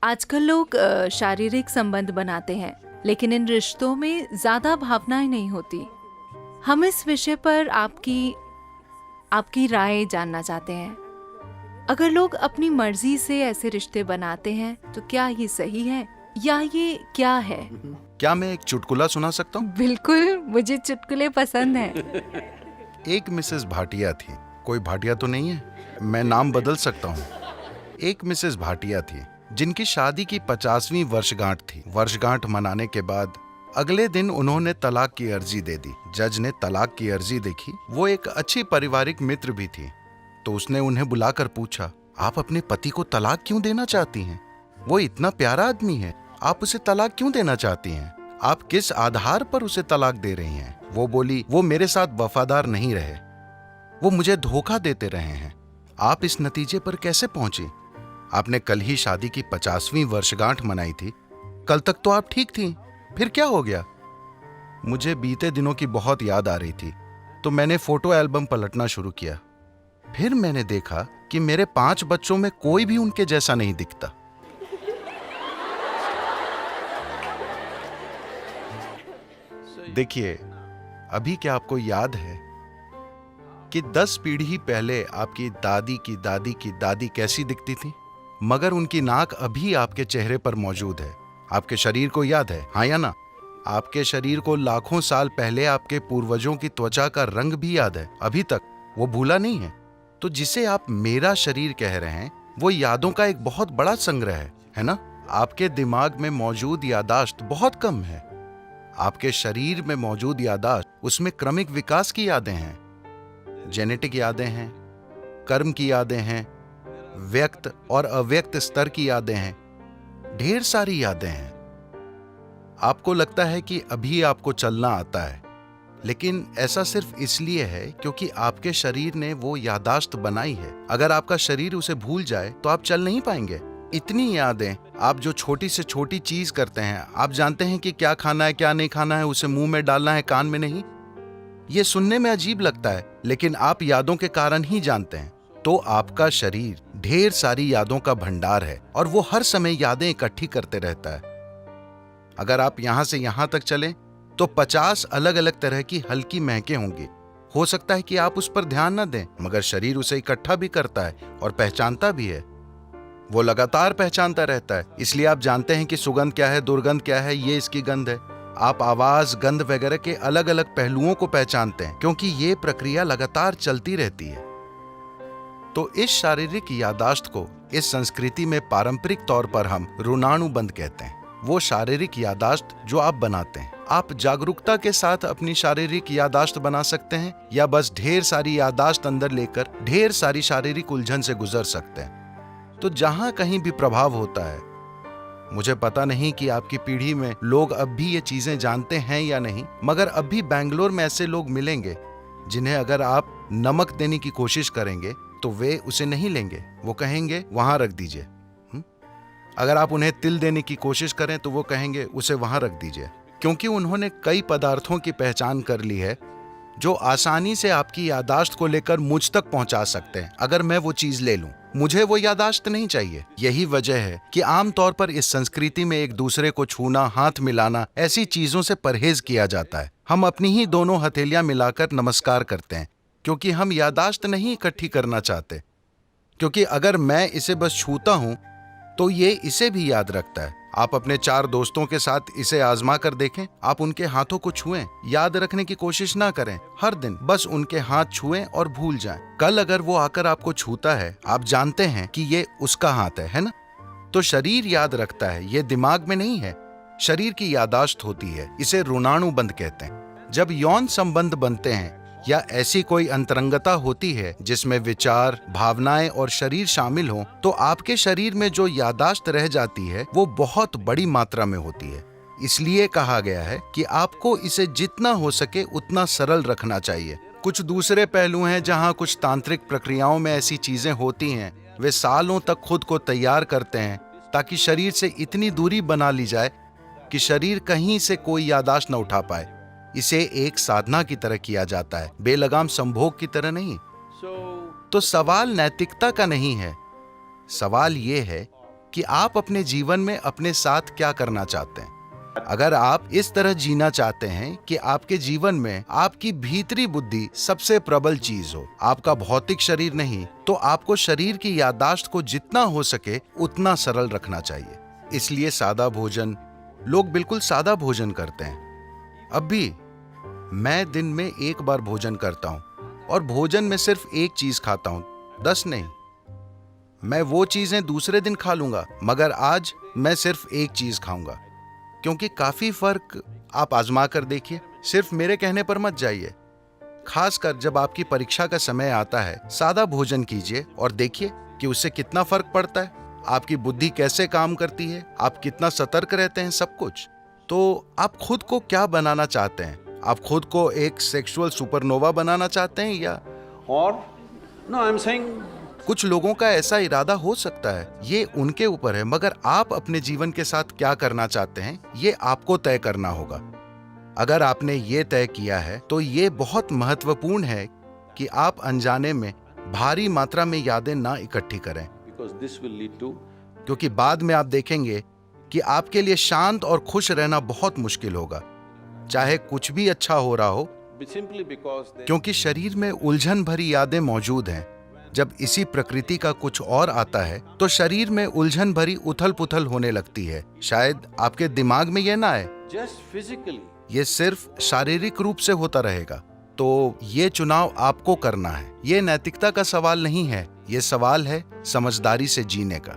आजकल लोग शारीरिक संबंध बनाते हैं, लेकिन इन रिश्तों में ज्यादा भावनाएं नहीं होती। हम इस विषय पर आपकी राय जानना चाहते हैं। अगर लोग अपनी मर्जी से ऐसे रिश्ते बनाते हैं तो क्या ये सही है या ये क्या है? क्या मैं एक चुटकुला सुना सकता हूँ? बिल्कुल, मुझे चुटकुले पसंद हैं। एक मिसेस भाटिया थी। कोई भाटिया तो नहीं है? मैं नाम बदल सकता हूँ। एक मिसेस भाटिया थी जिनकी शादी की 50वीं वर्षगांठ थी। वर्षगांठ मनाने के बाद अगले दिन उन्होंने तलाक की अर्जी दे दी। जज ने तलाक की अर्जी देखी। वो एक अच्छी पारिवारिक मित्र भी थी, तो उसने उन्हें बुलाकर पूछा, आप अपने पति को तलाक क्यों देना चाहती हैं? वो इतना प्यारा आदमी है, आप उसे तलाक क्यों देना चाहती हैं? आप किस आधार पर उसे तलाक दे रही हैं? वो बोली, वो मेरे साथ वफादार नहीं रहे, वो मुझे धोखा देते रहे हैं। आप इस नतीजे पर कैसे पहुंची? आपने कल ही शादी की 50वीं वर्षगांठ मनाई थी, कल तक तो आप ठीक थी, फिर क्या हो गया? मुझे बीते दिनों की बहुत याद आ रही थी, तो मैंने फोटो एल्बम पलटना शुरू किया। फिर मैंने देखा कि मेरे 5 बच्चों में कोई भी उनके जैसा नहीं दिखता। देखिए, अभी क्या आपको याद है कि 10 पीढ़ी पहले आपकी दादी की दादी की दादी कैसी दिखती थी? मगर उनकी नाक अभी आपके चेहरे पर मौजूद है। आपके शरीर को याद है, हाँ या ना? आपके शरीर को लाखों साल पहले आपके पूर्वजों की त्वचा का रंग भी याद है, अभी तक वो भूला नहीं है। तो जिसे आप मेरा शरीर कह रहे हैं, वो यादों का एक बहुत बड़ा संग्रह है ना? आपके दिमाग में मौजूद यादाश्त बहुत कम है। आपके शरीर में मौजूद यादाश्त, उसमें क्रमिक विकास की यादें हैं, जेनेटिक यादें हैं, कर्म की यादें हैं, व्यक्त और अव्यक्त स्तर की यादें हैं, ढेर सारी यादें हैं। आपको लगता है कि अभी आपको चलना आता है, लेकिन ऐसा सिर्फ इसलिए है क्योंकि आपके शरीर ने वो यादाश्त बनाई है। अगर आपका शरीर उसे भूल जाए तो आप चल नहीं पाएंगे। इतनी यादें, आप जो छोटी से छोटी चीज करते हैं, आप जानते हैं कि क्या खाना है क्या नहीं खाना है, उसे मुंह में डालना है कान में नहीं। ये सुनने में अजीब लगता है, लेकिन आप यादों के कारण ही जानते हैं। तो आपका शरीर ढेर सारी यादों का भंडार है और वो हर समय यादें इकट्ठी करते रहता है। अगर आप यहां से यहां तक चलें तो 50 अलग अलग तरह की हल्की महकें होंगी। हो सकता है कि आप उस पर ध्यान न दें, मगर शरीर उसे इकट्ठा भी करता है और पहचानता भी है। वो लगातार पहचानता रहता है, इसलिए आप जानते हैं कि सुगंध क्या है, दुर्गंध क्या है, ये इसकी गंध है। आप आवाज, गंध वगैरह के अलग अलग पहलुओं को पहचानते हैं, क्योंकि ये प्रक्रिया लगातार चलती रहती है। तो इस शारीरिक यादाश्त को इस संस्कृति में पारंपरिक तौर पर हम ऋणानुबंध कहते हैं। वो शारीरिक यादाश्त जो आप बनाते हैं। आप जागरूकता के साथ अपनी शारीरिक यादाश्त बना सकते हैं, या बस ढेर सारी यादाश्त अंदर लेकर ढेर सारी शारीरिक उलझन से गुजर सकते हैं। तो जहां कहीं भी प्रभाव होता है, मुझे पता नहीं कि आपकी पीढ़ी में लोग अब भी ये चीजें जानते हैं या नहीं, मगर अब भी बैंगलोर में ऐसे लोग मिलेंगे जिन्हें अगर आप नमक देने की कोशिश करेंगे तो वे उसे नहीं लेंगे। वो कहेंगे वहां रख दीजिए। अगर आप उन्हें तिल देने की कोशिश करें तो वो कहेंगे उसे वहां रख दीजिए, क्योंकि उन्होंने कई पदार्थों की पहचान कर ली है जो आसानी से आपकी यादाश्त को लेकर मुझ तक पहुंचा सकते हैं। अगर मैं वो चीज ले लूं, मुझे वो यादाश्त नहीं चाहिए। यही वजह है कि आमतौर पर इस संस्कृति में एक दूसरे को छूना, हाथ मिलाना, ऐसी चीजों से परहेज किया जाता है। हम अपनी ही दोनों हथेलियां मिलाकर नमस्कार करते हैं, क्योंकि हम यादाश्त नहीं इकट्ठी करना चाहते। क्योंकि अगर मैं इसे बस छूता हूं तो ये इसे भी याद रखता है। आप अपने 4 दोस्तों के साथ इसे आजमा कर देखें। आप उनके हाथों को छुएं, याद रखने की कोशिश ना करें। हर दिन बस उनके हाथ छुएं और भूल जाएं। कल अगर वो आकर आपको छूता है, आप जानते हैं कि ये उसका हाथ है ना? तो शरीर याद रखता है, ये दिमाग में नहीं है। शरीर की यादाश्त होती है, इसे ऋणानुबंध कहते हैं। जब यौन संबंध बनते हैं या ऐसी कोई अंतरंगता होती है जिसमें विचार, भावनाएं और शरीर शामिल हों, तो आपके शरीर में जो यादाश्त रह जाती है वो बहुत बड़ी मात्रा में होती है। इसलिए कहा गया है कि आपको इसे जितना हो सके उतना सरल रखना चाहिए। कुछ दूसरे पहलू हैं जहां कुछ तांत्रिक प्रक्रियाओं में ऐसी चीजें होती हैं। वे सालों तक खुद को तैयार करते हैं ताकि शरीर से इतनी दूरी बना ली जाए कि शरीर कहीं से कोई यादाश्त न उठा पाए। इसे एक साधना की तरह किया जाता है, बेलगाम संभोग की तरह नहीं। तो सवाल नैतिकता का नहीं है, सवाल ये है कि आप अपने जीवन में अपने साथ क्या करना चाहते हैं। अगर आप इस तरह जीना चाहते हैं कि आपके जीवन में आपकी भीतरी बुद्धि सबसे प्रबल चीज हो, आपका भौतिक शरीर नहीं, तो आपको शरीर की याददाश्त को जितना हो सके उतना सरल रखना चाहिए। इसलिए सादा भोजन, लोग बिल्कुल सादा भोजन करते हैं। अब भी मैं दिन में एक बार भोजन करता हूं और भोजन में सिर्फ एक चीज खाता हूं, 10 नहीं। मैं वो चीजें दूसरे दिन खा लूंगा, मगर आज मैं सिर्फ एक चीज खाऊंगा, क्योंकि काफी फर्क आप आजमा कर देखिए। सिर्फ मेरे कहने पर मत जाइए। खासकर जब आपकी परीक्षा का समय आता है, सादा भोजन कीजिए और देखिए कि उससे कितना फर्क पड़ता है। आपकी बुद्धि कैसे काम करती है, आप कितना सतर्क रहते हैं, सब कुछ। तो आप खुद को क्या बनाना चाहते हैं? आप खुद को एक सेक्सुअल सुपरनोवा बनाना चाहते हैं या No, I'm saying कुछ लोगों का ऐसा इरादा हो सकता है, ये उनके ऊपर है, मगर आप अपने जीवन के साथ क्या करना चाहते हैं ये आपको तय करना होगा। अगर आपने ये तय किया है तो ये बहुत महत्वपूर्ण है कि आप अनजाने में भारी मात्रा में यादें ना इकट्ठी करें, because this will lead to क्योंकि बाद में आप देखेंगे कि आपके लिए शांत और खुश रहना बहुत मुश्किल होगा, चाहे कुछ भी अच्छा हो रहा हो, simply because they क्योंकि शरीर में उलझन भरी यादें मौजूद हैं। जब इसी प्रकृति का कुछ और आता है तो शरीर में उलझन भरी उथल पुथल होने लगती है। शायद आपके दिमाग में यह ना आए, just physically ये सिर्फ शारीरिक रूप से होता रहेगा। तो ये चुनाव आपको करना है। ये नैतिकता का सवाल नहीं है, ये सवाल है समझदारी से जीने का।